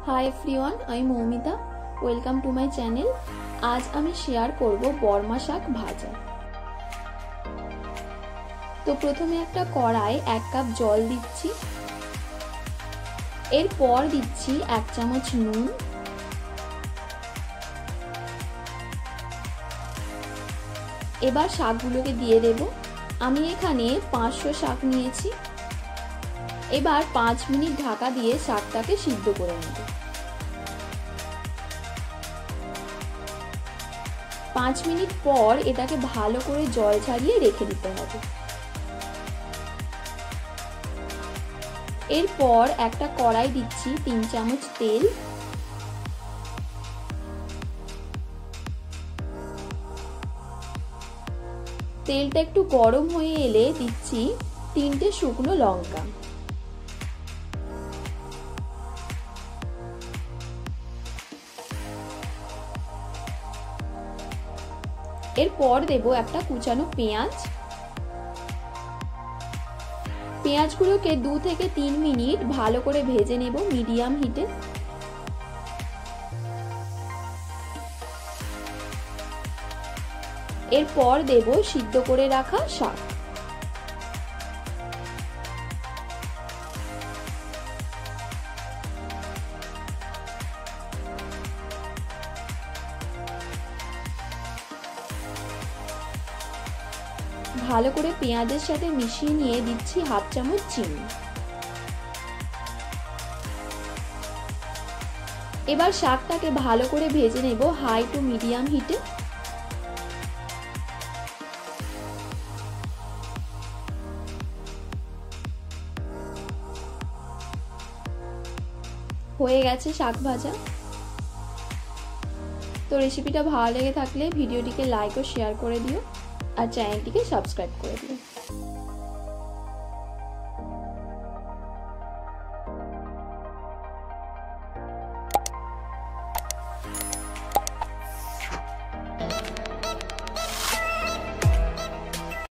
High everyone I Moumita welcome to my channel. आज आमी share करब बर्मा शाक भाजा। तो प्रथमे एक कड़ाई 1 कप जल दिচ্ছি, एरपर दिচ্ছি 1 चामच নুন, এবার শাকগুলোকে দিয়ে দেব। আমি এখানে 500 শাক নিয়েছি। এবার 5 মিনিট ঢাকা দিয়ে শাকটাকে সিদ্ধ করে নেব। 5 মিনিট পর এটাকে ভালো করে জল ঝরিয়ে রেখে দিতে হবে। এরপর একটা কড়াই দিচ্ছি 3 চামচ তেল, তেলটা একটু গরম হয়ে এলে দিচ্ছি 3টে শুকনো লঙ্কা। এরপর দেব একটা কুচানো পেঁয়াজ। পেঁয়াজগুলোকে 2 থেকে 3 মিনিট ভালো করে ভেজে নেব মিডিয়াম হিটে। এরপর দেব সিদ্ধ করে রাখা শাক। ভালো করে পেঁয়াজের সাথে মিশিয়ে নিয়ে দিচ্ছি হাফ চামচ চিনি। এবার শাকটাকে ভালো করে ভেজে নেব হাই টু মিডিয়াম হিটে। হয়ে গেছে শাক ভাজা। তো রেসিপিটা ভালো লেগে থাকলে ভিডিওটিকে লাইক ও শেয়ার করে দিও আর চ্যানেলটিকে সাবস্ক্রাইব করে দিও।